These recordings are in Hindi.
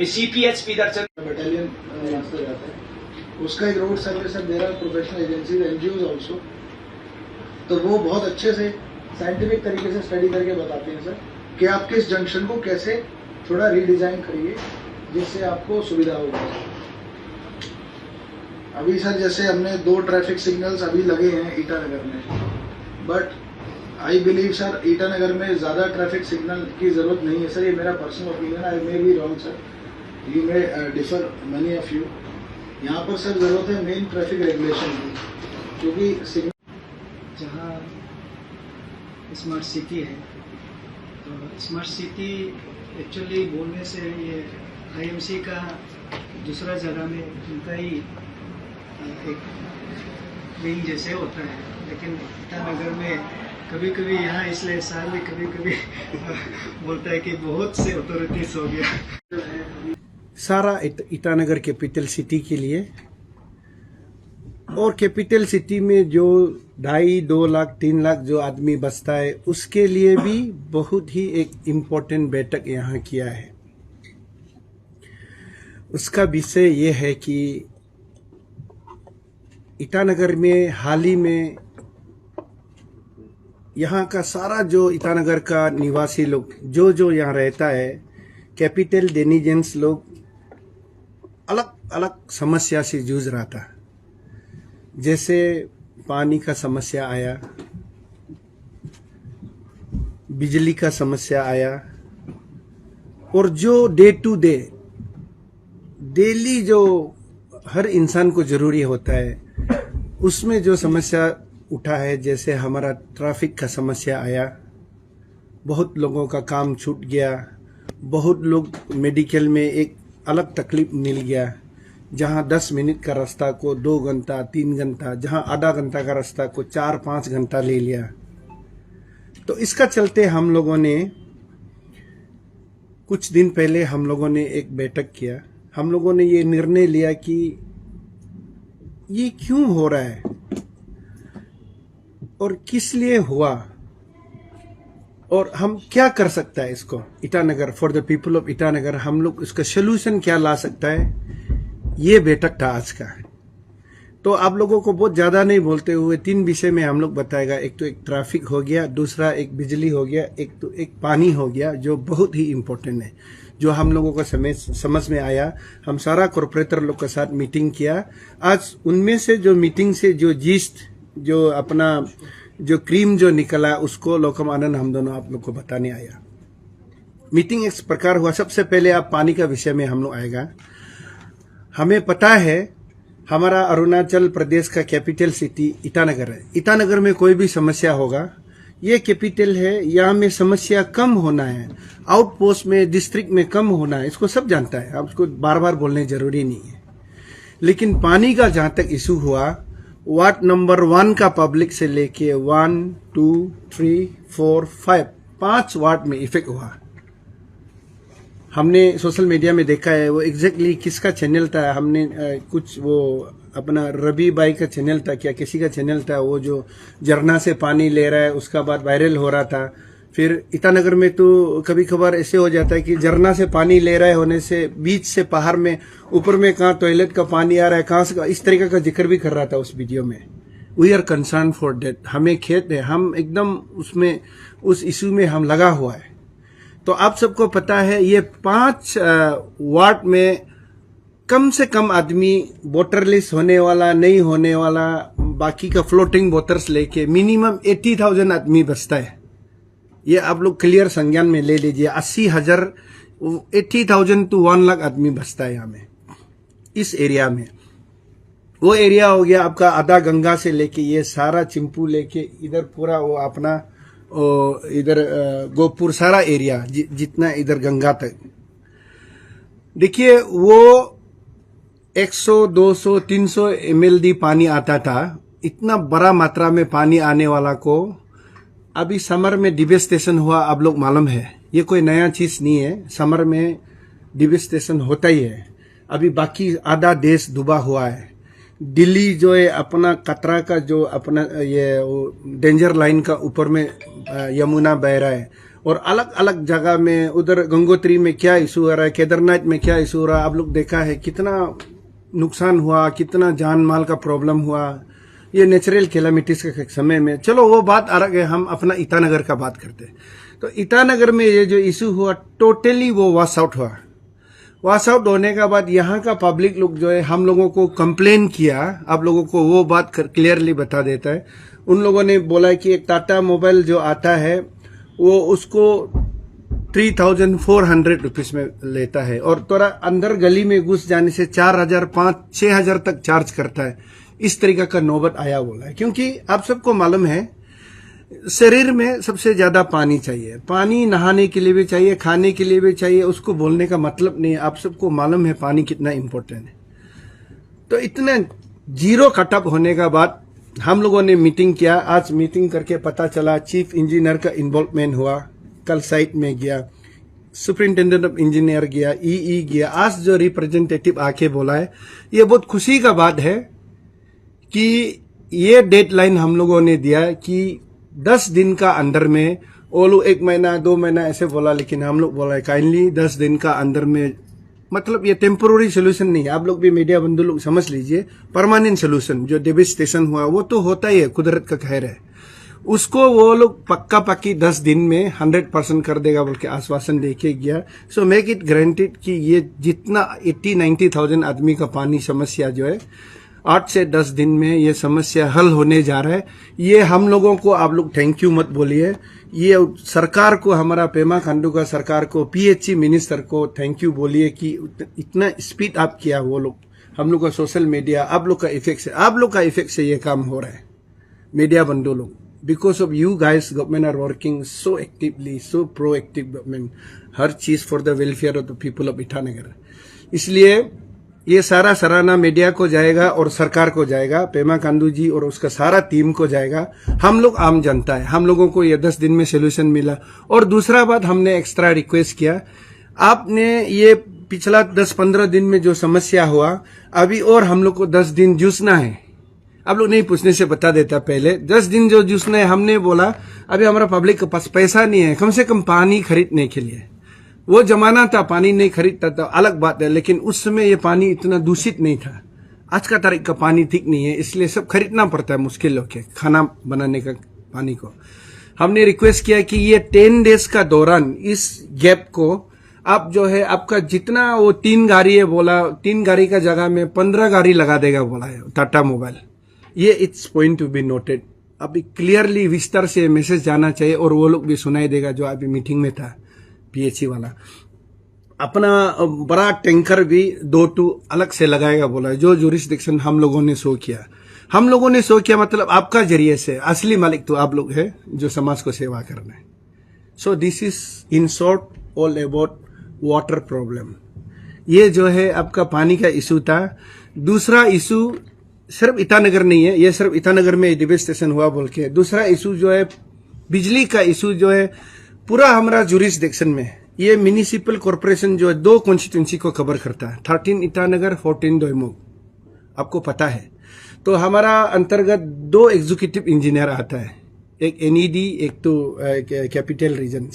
CPH इधर से बटालियन रास्ता जाता है, उसका एक रोड सर्विस है, there are professional agencies NGOs also, तो वो बहुत अच्छे से साइंटिफिक तरीके से स्टडी करके बताते हैं सर कि आप किस जंक्शन को कैसे थोड़ा रीडिजाइन करिए जिससे आपको सुविधा होगी। अभी सर जैसे हमने 2 ट्रैफिक सिग्नल्स अभी लगे हैं ईटानगर में, but I believe sir Itanagar में ज़्यादा ट्रैफिक सिग्नल की ज़रूरत नहीं है सर, ये मेरा personal opinion, I may be wrong sir, you may differ money of you. यहाँ पर सर ज़रूरत है मेन ट्रैफिक रेगुलेशन की, क्योंकि सिग्नल जहाँ स्मार्ट सिटी है, तो स्मार्ट सिटी एक्चुअली बोलने से ये IMC का दूसरा जगह में उनका ही एक विंग जैसे होता है, लेकिन ईटानगर में कभी कभी यहाँ इसलिए साल में कभी कभी बोलता है कि बहुत से अथॉरिटीज हो गया सारा ईटानगर कैपिटल सिटी के लिए, और कैपिटल सिटी में जो 2.5-2 लाख 3 लाख जो आदमी बसता है उसके लिए भी बहुत ही एक इम्पोर्टेंट बैठक यहाँ किया है। उसका विषय ये है कि ईटानगर में हाल ही में यहाँ का सारा जो ईटानगर का निवासी लोग जो यहाँ रहता है, कैपिटल डेनिजेंस लोग अलग अलग समस्या से जूझ रहा था। जैसे पानी का समस्या आया, बिजली का समस्या आया, और जो डे टू डे डेली जो हर इंसान को जरूरी होता है उसमें जो समस्या उठा है, जैसे हमारा ट्रैफिक का समस्या आया, बहुत लोगों का काम छूट गया, बहुत लोग मेडिकल में एक अलग तकलीफ मिल गया, जहां 10 मिनट का रास्ता को 2 घंटा 3 घंटा, जहां आधा घंटा का रास्ता को 4-5 घंटा ले लिया। तो इसका चलते हम लोगों ने कुछ दिन पहले हम लोगों ने एक बैठक किया। हम लोगों ने ये निर्णय लिया कि ये क्यों हो रहा है और किस लिए हुआ, और हम क्या कर सकता है इसको Itanagar, for the people of Itanagar, हम लोग इसका सोल्यूशन क्या ला सकता है। ये बैठक था आज का। तो आप लोगों को बहुत ज्यादा नहीं बोलते हुए 3 विषय में हम लोग बताएगा। एक तो एक ट्रैफिक हो गया, दूसरा एक बिजली हो गया, एक पानी हो गया, जो बहुत ही इम्पोर्टेंट है, जो हम लोगों को समझ में आया। हम सारा कॉर्पोरेटर लोग के साथ मीटिंग किया। आज उनमें से जो मीटिंग से जो जीस्ट, जो अपना जो क्रीम जो निकला, उसको लोकम आनंद हम दोनों आप लोग को बताने आया। मीटिंग इस प्रकार हुआ। सबसे पहले आप पानी का विषय में हम लोग आएगा। हमें पता है हमारा अरुणाचल प्रदेश का कैपिटल सिटी ईटानगर है। ईटानगर में कोई भी समस्या होगा, ये कैपिटल है, यहाँ में समस्या कम होना है, आउटपोस्ट में डिस्ट्रिक्ट में कम होना है, इसको सब जानता है, आप उसको बार बार बोलने जरूरी नहीं है। लेकिन पानी का जहां तक इशू हुआ, वार्ड नंबर 1 का पब्लिक से लेके 1, 2, 3, 4, 5 वार्ड में इफेक्ट हुआ। हमने सोशल मीडिया में देखा है, वो एग्जैक्टली किसका चैनल था, हमने कुछ वो अपना रवि भाई का चैनल था क्या, किसी का चैनल था, वो जो झरना से पानी ले रहा है, उसका बाद वायरल हो रहा था। फिर ईटानगर में तो कभी कभार ऐसे हो जाता है कि झरना से पानी ले रहे होने से बीच से पहाड़ में ऊपर में कहाँ टॉयलेट का पानी आ रहा है, कहाँ से, इस तरीके का जिक्र भी कर रहा था उस वीडियो में। We are concern for that. हमें खेद है, हम एकदम उसमें उस इशू में हम लगा हुआ है। तो आप सबको पता है ये 5 वार्ड में कम से कम आदमी वाटरलेस होने वाला, नहीं होने वाला, बाकी का फ्लोटिंग वाटर्स लेके मिनिमम 80,000 आदमी बसता है। ये आप लोग क्लियर संज्ञान में ले लीजिए। 80,000 80,000 to 1 लाख आदमी बसता है यहाँ में, इस एरिया में। वो एरिया हो गया आपका आधा गंगा से लेके ये सारा चिंपू लेके इधर पूरा वो अपना इधर गोपुर सारा एरिया जितना इधर गंगा तक। देखिए वो 100, 200, 300 MLD पानी आता था। इतना बड़ा मात्रा में पानी आने वाला को अभी समर में डिवेस्टेशन हुआ, आप लोग मालूम है, ये कोई नया चीज नहीं है। समर में डिवेस्टेशन होता ही है। अभी बाकी आधा देश डूबा हुआ है। दिल्ली जो है अपना कतरा का जो अपना ये डेंजर लाइन का ऊपर में यमुना बह रहा है, और अलग अलग जगह में, उधर गंगोत्री में क्या इशू हो रहा है, केदारनाथ में क्या इशू हो रहा है, आप लोग देखा है कितना नुकसान हुआ, कितना जान माल का प्रॉब्लम हुआ ये नेचुरल कैलामिटीज के समय में। चलो वो बात अलग है, हम अपना ईटानगर का बात करते हैं। तो ईटानगर में ये जो इशू हुआ टोटली वो वॉश आउट हुआ। वॉश आउट होने के बाद यहाँ का पब्लिक लोग जो है हम लोगों को कंप्लेन किया, आप लोगों को वो बात क्लियरली बता देता है। उन लोगों ने बोला कि एक टाटा मोबाइल जो आता है वो उसको 3,400 रुपीज में लेता है और थोड़ा अंदर गली में घुस जाने से 4,000, 5,000, 6,000 तक चार्ज करता है। इस तरीके का नौबत आया बोला है, क्योंकि आप सबको मालूम है शरीर में सबसे ज्यादा पानी चाहिए, पानी नहाने के लिए भी चाहिए, खाने के लिए भी चाहिए, उसको बोलने का मतलब नहीं है, आप सबको मालूम है पानी कितना इंपॉर्टेंट है। तो इतना जीरो कटअप होने का बाद हम लोगों ने मीटिंग किया। आज मीटिंग करके पता चला चीफ इंजीनियर का इन्वॉल्वमेंट हुआ, कल साइट में गया, सुपरिंटेंडेंट ऑफ इंजीनियर गया, ई गया, आज जो रिप्रेजेंटेटिव आके बोला है, ये बहुत खुशी का बात है कि ये डेडलाइन हम लोगों ने दिया कि 10 दिन का अंदर में, वो लोग 1 महीना 2 महीना ऐसे बोला, लेकिन हम लोग बोला है काइंडली 10 दिन का अंदर में, मतलब ये टेम्पोररी सोल्यूशन नहीं है। आप लोग भी मीडिया बंधु लोग समझ लीजिए, परमानेंट सोल्यूशन जो डेविस्टेशन हुआ वो तो होता ही है, कुदरत का कहर है, उसको वो लोग पक्का पक्की 10 दिन में 100% कर देगा बोल के आश्वासन देके गया। सो मेक इट ग्रांटेड कि ये जितना 80-90,000 आदमी का पानी समस्या जो है 8 से 10 दिन में ये समस्या हल होने जा रहा है। ये हम लोगों को आप लोग थैंक यू मत बोलिए, ये सरकार को, हमारा पेमा खांडू का सरकार को, पीएचई मिनिस्टर को थैंक यू बोलिए कि इतना स्पीड अप किया वो लोग। हम लोग का सोशल मीडिया आप लोग का इफेक्ट से, आप लोग का इफेक्ट से ये काम हो रहा है मीडिया बंधु लोग। Because of you guys government are working so actively, so proactive government, हर चीज for the welfare of the people of Itanagar. इसलिए ये सारा सराहना मीडिया को जाएगा और सरकार को जाएगा, पेमा खांडू जी और उसका सारा टीम को जाएगा। हम लोग आम जनता है, हम लोगों को ये 10 दिन में सोल्यूशन मिला। और दूसरा बात हमने एक्स्ट्रा रिक्वेस्ट किया, आपने ये पिछला 10-15 दिन में जो समस्या हुआ, अभी और हम लोग को 10 दिन जूझना है। आप लोग नहीं पूछने से बता देता, पहले 10 दिन जो जूझना है, हमने बोला अभी हमारा पब्लिक के पास पैसा नहीं है कम से कम पानी खरीदने के लिए। वो जमाना था पानी नहीं खरीदता था, अलग बात है, लेकिन उस समय ये पानी इतना दूषित नहीं था। आज का तारीख का पानी ठीक नहीं है, इसलिए सब खरीदना पड़ता है मुश्किल होके खाना बनाने का पानी को। हमने रिक्वेस्ट किया कि ये 10 डेज का दौरान इस गैप को आप जो है आपका जितना वो 3 गाड़ी है बोला, 3 गाड़ी का जगह में 15 गाड़ी लगा देगा बोला है टाटा मोबाइल। ये it's point to be noted. अभी क्लियरली विस्तार से मैसेज जाना चाहिए और वो लोग भी सुनाई देगा जो अभी मीटिंग में था पीएचई वाला। अपना बड़ा टैंकर भी 2 अलग से लगाएगा बोला है। जो जुरिस्डिक्शन हम लोगों ने शो किया, हम लोगों ने शो किया मतलब आपका जरिए से, असली मालिक तो आप लोग है जो समाज को सेवा करना है। So this is in short all about water problem. ये जो है आपका पानी का इशू था। दूसरा इशू सिर्फ ईटानगर नहीं है, ये सिर्फ ईटानगर में डिवेस्टेशन हुआ बोल के। दूसरा इशू जो है बिजली का इशू जो है पूरा हमारा जुरिस्डिक्शन में, ये म्युनिसिपल कॉर्पोरेशन जो है 2 कॉन्स्टिट्यूंसी को कवर करता है, 13 ईटानगर, 14 दोईमुख, आपको पता है। तो हमारा अंतर्गत 2 एग्जीक्यूटिव इंजीनियर आता है, एक एनईडी, एक तो कैपिटल रीजन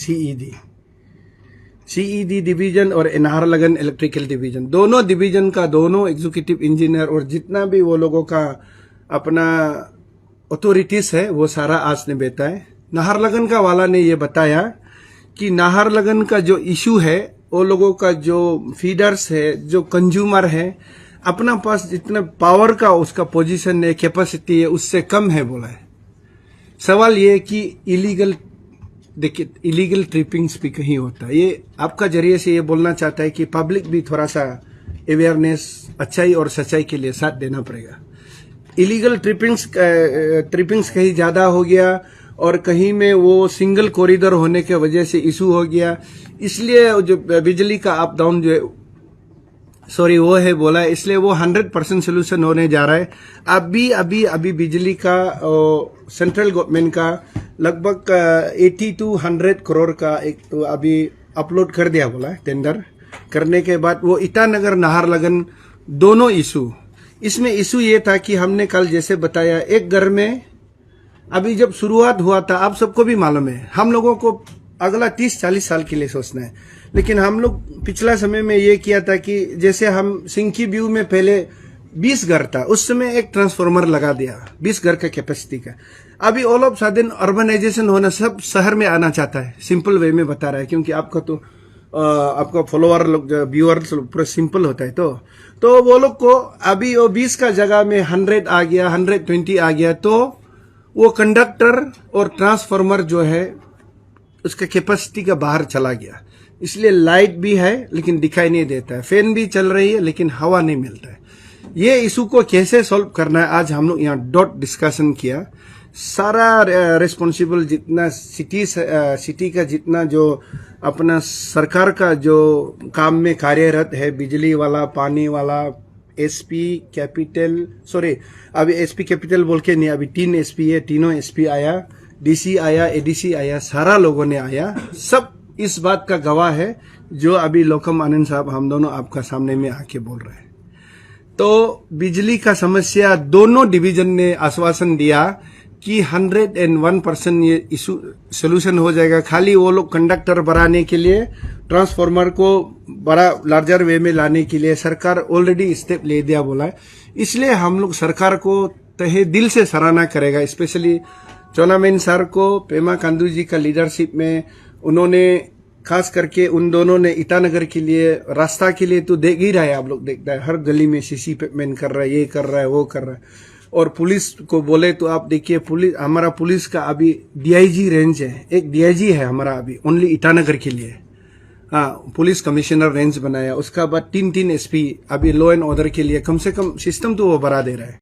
सीईडी डिवीजन और नाहरलगन इलेक्ट्रिकल डिवीजन। दोनों डिवीजन का दोनों एग्जीक्यूटिव इंजीनियर और जितना भी वो लोगों का अपना अथॉरिटीज है वो सारा आज ने बेटा है। नाहरलगन का वाला ने ये बताया कि नाहरलगन का जो इशू है, वो लोगों का जो फीडर्स है, जो कंज्यूमर है, अपना पास जितना पावर का उसका पोजीशन है, कैपेसिटी है, उससे कम है बोला है। सवाल ये है कि इलीगल, देखिए इलीगल ट्रिपिंग्स भी कहीं होता है। ये आपका जरिए से ये बोलना चाहता है कि पब्लिक भी थोड़ा सा अवेयरनेस अच्छाई और सच्चाई के लिए साथ देना पड़ेगा। इलीगल ट्रिपिंग्स कहीं ज्यादा हो गया और कहीं में वो सिंगल कॉरिडोर होने के वजह से इशू हो गया, इसलिए जो बिजली का अप डाउन जो है वो है बोला है, इसलिए वो 100% सोल्यूशन होने जा रहा है। अभी बिजली का सेंट्रल गवर्नमेंट का लगभग 80 to 100 करोड़ का एक तो अभी अपलोड कर दिया बोला है टेंडर करने के बाद। वो ईटानगर नाहरलगन दोनों इशू, इसमें इशू ये था कि हमने कल जैसे बताया, एक घर में अभी जब शुरुआत हुआ था, आप सबको भी मालूम है, हम लोगों को अगला 30-40 साल के लिए सोचना है। लेकिन हम लोग पिछला समय में ये किया था कि जैसे हम सिंकी व्यू में पहले 20 घर था, उस समय एक ट्रांसफार्मर लगा दिया 20 घर का कैपेसिटी का। अभी ऑल ऑफ सडन अर्बनाइजेशन होना, सब शहर में आना चाहता है। सिंपल वे में बता रहा है, क्योंकि आपका तो आपका फॉलोअर लोग, व्यूअर्स लोग पूरा सिंपल होता है, तो वो लोग को अभी वो 20 का जगह में 100 आ गया, 120 आ गया, तो वो कंडक्टर और ट्रांसफार्मर जो है उसका कैपेसिटी का बाहर चला गया। इसलिए लाइट भी है लेकिन दिखाई नहीं देता है, फैन भी चल रही है लेकिन हवा नहीं मिलता है। ये इशू को कैसे सॉल्व करना है, आज हम लोग यहाँ डॉट डिस्कशन किया। सारा रिस्पॉन्सिबल जितना सिटी का जितना जो अपना सरकार का जो काम में कार्यरत है, बिजली वाला, पानी वाला, एसपी कैपिटल, सॉरी अभी एसपी कैपिटल बोल के नहीं, अभी 3 एसपी है, तीनों एसपी आया, डीसी आया, एडीसी आया, सारा लोगों ने आया, सब इस बात का गवाह है जो अभी लोकम आनंद साहब हम दोनों आपका सामने में आके बोल रहे हैं। तो बिजली का समस्या दोनों डिवीजन ने आश्वासन दिया कि 101% ये इशू सोल्यूशन हो जाएगा। खाली वो लोग कंडक्टर बढ़ाने के लिए, ट्रांसफार्मर को बड़ा लार्जर वे में लाने के लिए सरकार ऑलरेडी स्टेप ले दिया बोला है। इसलिए हम लोग सरकार को तहे दिल से सराहना करेगा, स्पेशली चोनामेन सर को, पेमा खांडू जी का लीडरशिप में उन्होंने खास करके उन दोनों ने ईटानगर के लिए, रास्ता के लिए तो देख ही रहा है, आप लोग देखता है हर गली में सीसी पेमेंट कर रहा है, ये कर रहा है, वो कर रहा है। और पुलिस को बोले तो आप देखिए, पुलिस, हमारा पुलिस का अभी डीआईजी रेंज है, एक डीआईजी है हमारा अभी ओनली ईटानगर के लिए। हाँ, पुलिस कमिश्नर रेंज बनाया, उसका बाद 3 एसपी अभी लॉ एंड ऑर्डर के लिए। कम से कम सिस्टम तो वो बढ़ा दे रहा है।